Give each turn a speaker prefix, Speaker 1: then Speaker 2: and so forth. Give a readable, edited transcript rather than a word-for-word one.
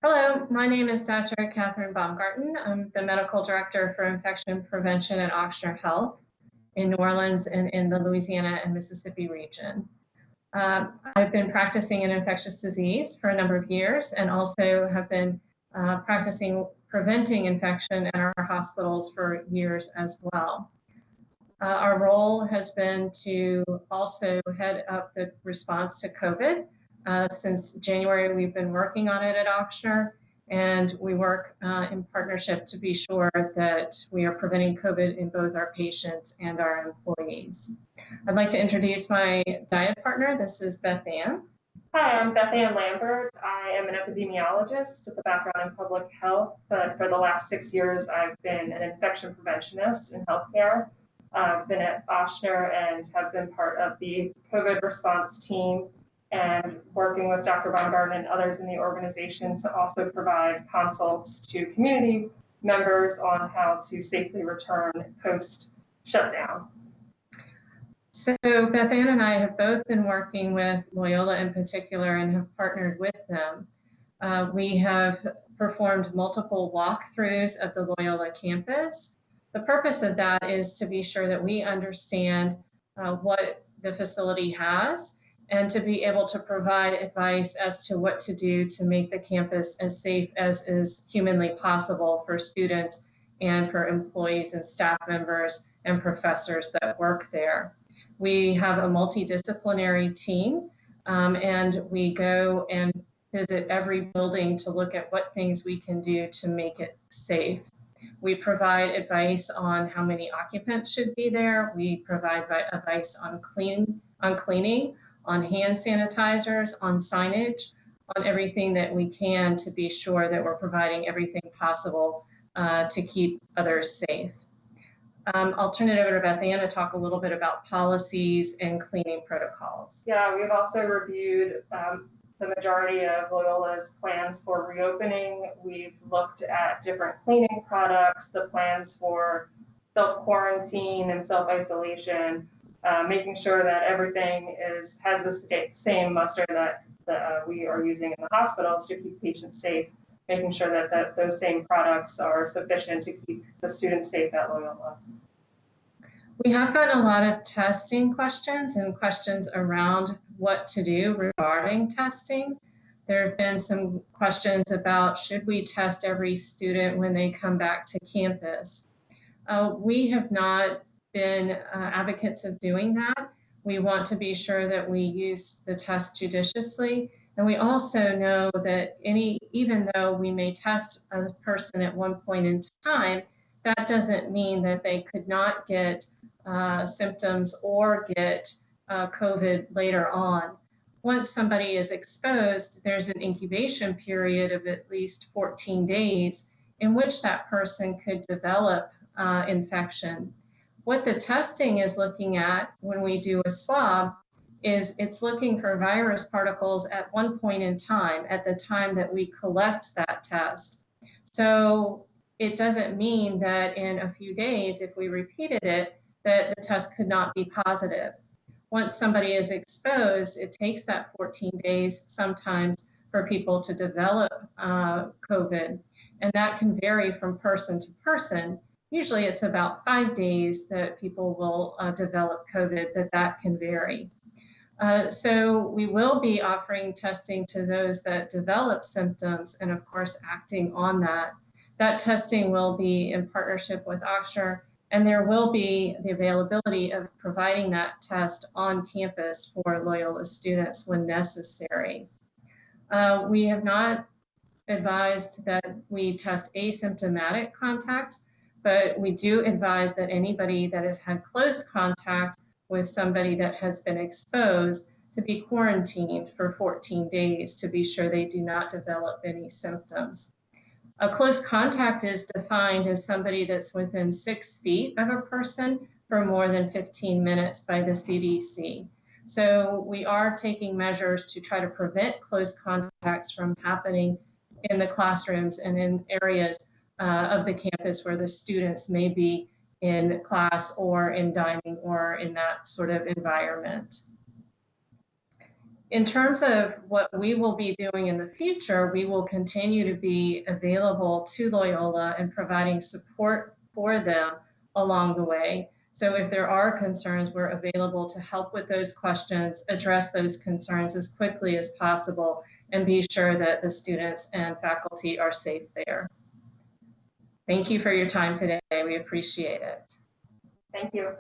Speaker 1: Hello, my name is Dr. Katherine Baumgarten. I'm the Medical Director for Infection Prevention at Ochsner Health in New Orleans and in the Louisiana and Mississippi region. I've been practicing in infectious disease for a number of years and also have been practicing preventing infection in our hospitals for years as well. Our role has been to also head up the response to COVID. Since January, we've been working on it at Ochsner, and we work in partnership to be sure that we are preventing COVID in both our patients and our employees. I'd like to introduce my diet partner. This is Beth Ann.
Speaker 2: Hi, I'm Beth Ann Lambert. I am an epidemiologist with a background in public health, but for the last 6 years, I've been an infection preventionist in healthcare. I've been at Ochsner and have been part of the COVID response team and working with Dr. Baumgarten and others in the organization to also provide consults to community members on how to safely return post-shutdown.
Speaker 1: So Beth Ann and I have both been working with Loyola in particular and have partnered with them. We have performed multiple walkthroughs of the Loyola campus. The purpose of that is to be sure that we understand what the facility has and to be able to provide advice as to what to do to make the campus as safe as is humanly possible for students and for employees and staff members and professors that work there. We have a multidisciplinary team and we go and visit every building to look at what things we can do to make it safe. We provide advice on how many occupants should be there. We provide advice on cleaning, on hand sanitizers, on signage, on everything that we can to be sure that we're providing everything possible to keep others safe. I'll turn it over to Beth Ann to talk a little bit about policies and cleaning protocols.
Speaker 2: Yeah, we've also reviewed the majority of Loyola's plans for reopening. We've looked at different cleaning products, the plans for self-quarantine and self-isolation, making sure that everything has the same muster that we are using in the hospitals to keep patients safe, making sure that those same products are sufficient to keep the students safe at Loyola.
Speaker 1: We have gotten a lot of testing questions and questions around what to do regarding testing. There have been some questions about should we test every student when they come back to campus. We have not been advocates of doing that. We want to be sure that we use the test judiciously. And we also know that even though we may test a person at one point in time, that doesn't mean that they could not get symptoms or get COVID later on. Once somebody is exposed, there's an incubation period of at least 14 days in which that person could develop infection. What the testing is looking at when we do a swab is it's looking for virus particles at one point in time, at the time that we collect that test. So it doesn't mean that in a few days, if we repeated it, that the test could not be positive. Once somebody is exposed, it takes that 14 days sometimes for people to develop COVID, and that can vary from person to person. Usually it's about 5 days that people will develop COVID, but that can vary. So we will be offering testing to those that develop symptoms and of course acting on that. That testing will be in partnership with Ochsner, and there will be the availability of providing that test on campus for Loyola students when necessary. We have not advised that we test asymptomatic contacts, but we do advise that anybody that has had close contact with somebody that has been exposed to be quarantined for 14 days to be sure they do not develop any symptoms. A close contact is defined as somebody that's within 6 feet of a person for more than 15 minutes by the CDC. So we are taking measures to try to prevent close contacts from happening in the classrooms and in areas of the campus where the students may be in class or in dining or in that sort of environment. In terms of what we will be doing in the future, we will continue to be available to Loyola and providing support for them along the way. So if there are concerns, we're available to help with those questions, address those concerns as quickly as possible, and be sure that the students and faculty are safe there. Thank you for your time today. We appreciate it.
Speaker 2: Thank you.